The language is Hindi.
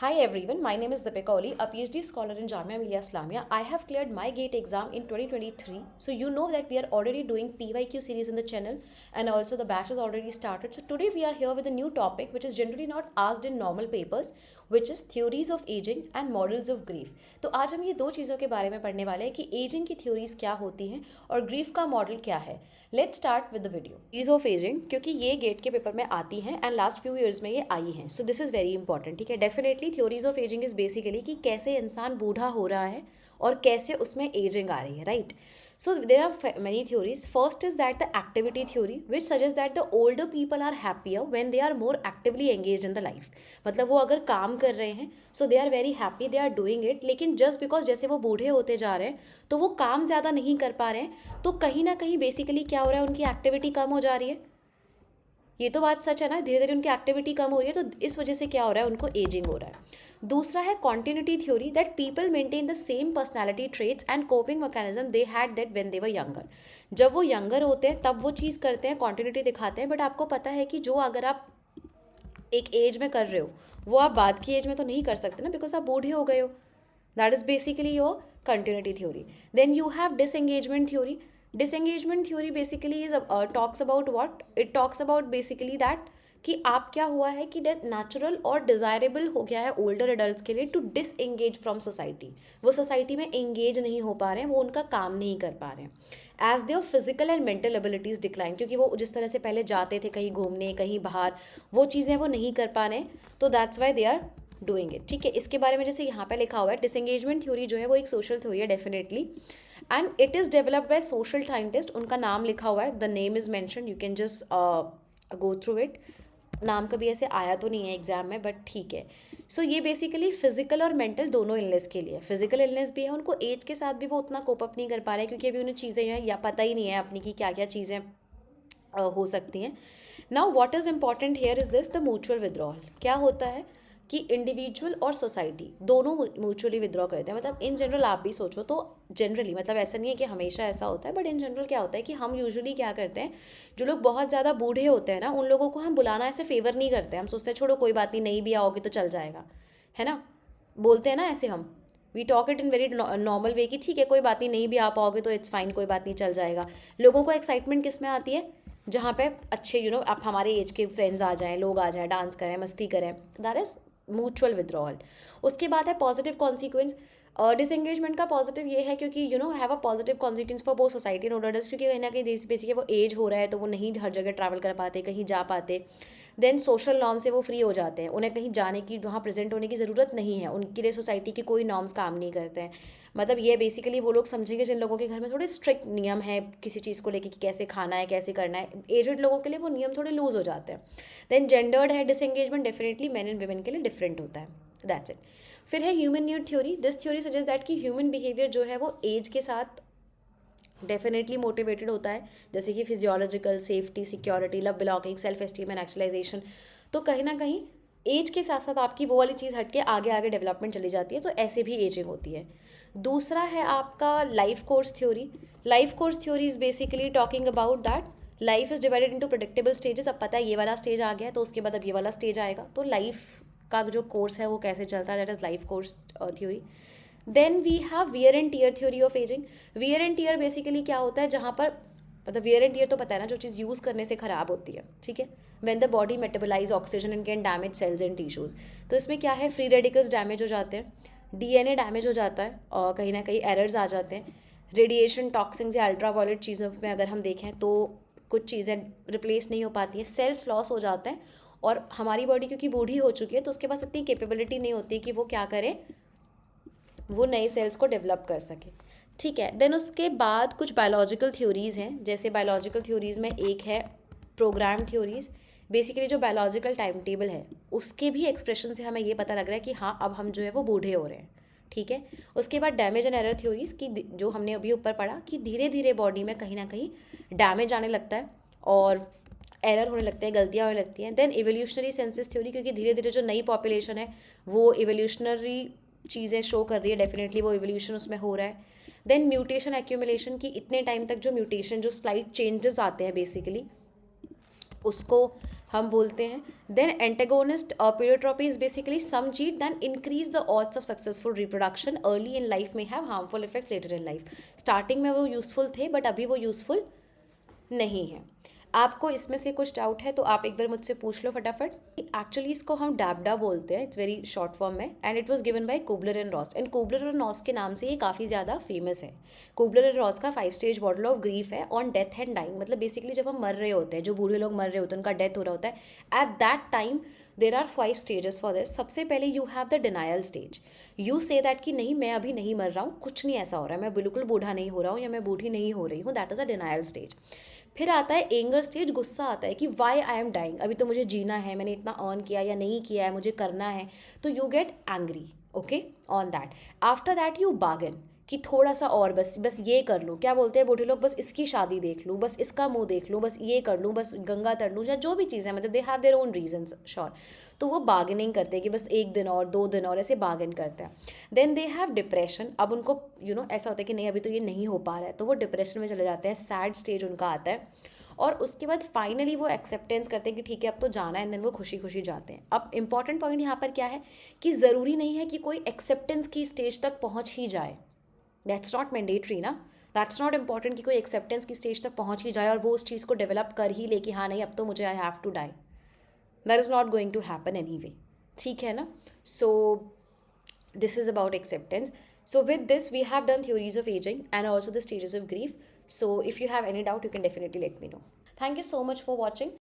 Hi everyone, my name is Deepika Oli, a PhD scholar in Jamia Millia Islamia. I have cleared my GATE exam in 2023. So you know that we are already doing PYQ series in the channel and also the batch has already started. So today we are here with a new topic which is generally not asked in normal papers, which is theories of aging and models of grief. तो आज हम ये दो चीज़ों के बारे में पढ़ने वाले हैं कि एजिंग की थ्योरीज क्या होती हैं और ग्रीफ का मॉडल क्या है. Let's start with the video. Theories of ageing, क्योंकि ये गेट के पेपर में आती हैं एंड लास्ट फ्यू ईयर्स में ये आई हैं. So this is very important. ठीक है, definitely theories of ageing is basically कि कैसे इंसान बूढ़ा हो रहा है और कैसे उसमें एजिंग आ रही है, right. So there are many theories. First is that the activity theory, which suggests that the older people are happier when they are more actively engaged in the life. मतलब वो अगर काम कर रहे हैं so they are very happy, they are doing it. लेकिन just because जैसे वो बूढ़े होते जा रहे हैं तो वो काम ज़्यादा नहीं कर पा रहे हैं, तो कहीं ना कहीं बेसिकली क्या हो रहा है, उनकी एक्टिविटी कम हो जा रही है. ये तो बात सच है ना, धीरे धीरे उनकी एक्टिविटी कम हो रही है, तो इस वजह से क्या हो रहा है, उनको एजिंग हो रहा है. दूसरा है continuity theory, that people maintain the same personality traits and coping mechanism they had that when they were younger. जब वो यंगर होते हैं तब वो चीज़ करते हैं, कॉन्टिन्यूटी दिखाते हैं, बट आपको पता है कि जो अगर आप एक एज में कर रहे हो वो आप बाद की एज में तो नहीं कर सकते ना, बिकॉज आप बूढ़े हो गए हो. That is basically your continuity theory. Then you have disengagement theory. Disengagement theory basically is talks about what? It talks about basically that कि आप क्या हुआ है कि डेट नेचुरल और डिज़ायरेबल हो गया है ओल्डर एडल्ट के लिए टू डिसएंगेज फ्रॉम सोसाइटी. वो सोसाइटी में एंगेज नहीं हो पा रहे हैं, वो उनका काम नहीं कर पा रहे हैं as their physical and mental abilities decline, क्योंकि वो जिस तरह से पहले जाते थे कहीं घूमने कहीं बाहर, वो चीज़ें वो नहीं कर पा रहे हैं, तो that's why they are doing it. ठीक है, इसके बारे में जैसे यहाँ पे लिखा हुआ है, डिसएंगेजमेंट थ्योरी जो है वो एक सोशल थ्योरी है definitely, and it is developed by social scientist. उनका नाम लिखा हुआ है, the name is mention, you can just go through it. नाम कभी ऐसे आया तो नहीं है एग्जाम में, बट ठीक है. सो ये बेसिकली फिजिकल और मेंटल दोनों इलनेस के लिए. फिजिकल इलनेस भी है, उनको एज के साथ भी वो उतना कोप अप नहीं कर पा रहे क्योंकि अभी उन्हें चीज़ें जो है या पता ही नहीं है अपनी की क्या क्या चीज़ें हो सकती हैं. Now what is important here is this, the mutual withdrawal. क्या होता है कि इंडिविजुअल और सोसाइटी दोनों म्यूचुअली विद्रॉ करते हैं. मतलब इन जनरल आप भी सोचो तो जनरली, मतलब ऐसा नहीं है कि हमेशा ऐसा होता है, बट इन जनरल क्या होता है कि हम यूजुअली क्या करते हैं, जो लोग बहुत ज़्यादा बूढ़े होते हैं ना, उन लोगों को हम बुलाना ऐसे फेवर नहीं करते. हम सोचते हैं छोड़ो कोई बात नहीं, नहीं भी आओगे तो चल जाएगा, है ना. बोलते हैं ना ऐसे हम, we talk it in very normal way कि ठीक है कोई बात नहीं, नहीं भी आ पाओगे तो इट्स फाइन, कोई बात नहीं चल जाएगा. लोगों को एक्साइटमेंट किस में आती है, जहाँ पे अच्छे आप हमारे एज के फ्रेंड्स आ जाएं, लोग आ जाएं, डांस करें, मस्ती करें. That is mutual withdrawal. उसके बाद है पॉजिटिव कॉन्सिक्वेंस. डिसएंगेजमेंट का पॉजिटिव ये है क्योंकि have a positive consequence for both society and olders, क्योंकि कहीं ना कहीं बेसिकली वो एज हो रहा है तो वो नहीं हर जगह ट्रैवल कर पाते, कहीं जा पाते. देन सोशल नॉर्म से वो फ्री हो जाते हैं, उन्हें कहीं जाने की, वहाँ प्रेजेंट होने की ज़रूरत नहीं है, उनके लिए सोसाइटी की कोई नॉर्म्स काम नहीं करते हैं. मतलब ये बेसिकली वो लोग समझेंगे जिन लोगों के घर में थोड़े स्ट्रिक्ट नियम है किसी चीज़ को लेकर कि कैसे खाना है कैसे करना है. एजड लोगों के लिए वो नियम थोड़े लूज हो जाते हैं. देन जेंडर्ड है disengagement, definitely main and women के लिए डिफरेंट होता है. That's it. फिर है human need theory. This theory suggest that कि ह्यूमन बिहेवियर जो है वो एज के साथ डेफिनेटली मोटिवेटेड होता है, जैसे कि physiological, safety, security, love, belonging, self esteem and actualisation. तो कहीं ना कहीं एज के साथ साथ आपकी वो वाली चीज़ हट के आगे आगे डेवलपमेंट चली जाती है, तो ऐसे भी एजिंग होती है. दूसरा है आपका life course theory. Life course theory is basically talking about that life is divided into predictable stages. अब पता है ये वाला स्टेज आ गया तो उसके बाद अब ये वाला स्टेज आएगा, तो लाइफ का जो कोर्स है वो कैसे चलता है, that is life course theory. Then we have wear and tear theory of ageing. Wear and tear basically क्या होता है, जहाँ पर मतलब वियर एंड टीयर तो पता है ना, जो चीज़ यूज़ करने से ख़राब होती है, ठीक है. When the body metabolise oxygen and can damage cells and tissues. तो इसमें क्या है, फ्री रेडिकल्स डैमेज हो जाते हैं, डीएनए डैमेज हो जाता है, और कहीं ना कहीं एरर्स आ जाते हैं. रेडिएशन, टॉक्सिन्स या अल्ट्रावायलेट चीज़ों में अगर हम देखें तो कुछ चीज़ें रिप्लेस नहीं हो पाती हैं, सेल्स लॉस हो जाते हैं. और हमारी बॉडी क्योंकि बूढ़ी हो चुकी है तो उसके पास इतनी कैपेबिलिटी नहीं होती कि वो क्या करे, वो नए सेल्स को डेवलप कर सके. ठीक है. देन उसके बाद कुछ बायोलॉजिकल थ्योरीज़ हैं. जैसे बायोलॉजिकल थ्योरीज़ में एक है प्रोग्राम थ्योरीज़. बेसिकली जो बायोलॉजिकल टाइम टेबल है उसके भी एक्सप्रेशन से हमें ये पता लग रहा है कि हाँ अब हम जो है वो बूढ़े हो रहे हैं. ठीक है. उसके बाद डैमेज एंड एरर थ्योरीज़ की, जो हमने अभी ऊपर पढ़ा कि धीरे धीरे बॉडी में कहीं ना कहीं डैमेज आने लगता है और एरर होने लगते हैं, गलतियाँ होने लगती हैं. देन इवोल्यूशनरी सेंसेस थ्योरी, क्योंकि धीरे धीरे जो नई पॉपुलेशन है वो इवोल्यूशनरी चीज़ें शो कर रही है, डेफिनेटली वो इवोल्यूशन उसमें हो रहा है. देन म्यूटेशन एक्यूमुलेशन, की इतने टाइम तक जो म्यूटेशन, जो स्लाइट चेंजेस आते हैं बेसिकली उसको हम बोलते हैं. Then antagonist pleiotropy is basically some gene that increase the odds of successful reproduction early in life में have harmful effects later in life. Starting में वो यूजफुल थे बट अभी वो यूजफुल नहीं है. आपको इसमें से कुछ डाउट है तो आप एक बार मुझसे पूछ लो फटाफट. एक्चुअली इसको हम डैबडा बोलते हैं, इट्स वेरी शॉर्ट फॉर्म में, and it was given by Kübler and Ross. And Kübler और रॉस के नाम से ये काफ़ी ज़्यादा फेमस है. कुबलर एंड रॉस का 5 स्टेज मॉडल ऑफ ग्रीफ है ऑन डेथ एंड डाइंग. मतलब बेसिकली जब हम मर रहे होते हैं, जो बूढ़े लोग मर रहे होते हैं, उनका डेथ हो रहा होता है, at that time there are 5 stages for this. सबसे पहले you have the denial stage. You say that कि नहीं मैं अभी नहीं मर रहा हूँ, कुछ नहीं ऐसा हो रहा है, मैं बिल्कुल बूढ़ा नहीं हो रहा हूँ या मैं बूढ़ी नहीं हो रही हूँ. That is a denial stage. फिर आता है एंगर स्टेज. गुस्सा आता है कि वाई आई एम डाइंग, अभी तो मुझे जीना है, मैंने इतना अर्न किया या नहीं किया है, मुझे करना है, तो you get angry. Okay, on that. After that you bargain कि थोड़ा सा और, बस बस ये कर लूँ. क्या बोलते हैं बूढ़े लोग, बस इसकी शादी देख लूँ, बस इसका मुंह देख लूँ, बस ये कर लूँ, बस गंगा तर लूँ, या जो भी चीज़ें, मतलब they have their own reasons. Sure. तो वो बार्गेनिंग करते हैं कि बस 1 दिन और 2 दिन और, ऐसे बार्गेन करते हैं. Then they have depression. अब उनको ऐसा होता है कि नहीं अभी तो ये नहीं हो पा रहा है, तो वो डिप्रेशन में चले जाते हैं. सैड स्टेज उनका आता है. और उसके बाद फाइनली वो एक्सेप्टेंस करते हैं कि ठीक है अब तो जाना है, एंड देन वो खुशी खुशी जाते हैं. अब इंपॉर्टेंट पॉइंट यहाँ पर क्या है कि ज़रूरी नहीं है कि कोई एक्सेप्टेंस की स्टेज तक पहुँच ही जाए. दैट्स नॉट मैंडेटरी ना. दैट्स नॉट इम्पॉर्टेंट कि कोई एक्सेप्टेंस की स्टेज तक पहुँच ही जाए और वो उस चीज़ को डेवलप कर ही ले कि हाँ नहीं अब तो मुझे I have to die. That is not going to happen anyway. ठीक है ना. सो this is about acceptance. So with this we have done theories of aging and also the stages of grief. So if you have any doubt you can definitely let me know. Thank you so much for watching.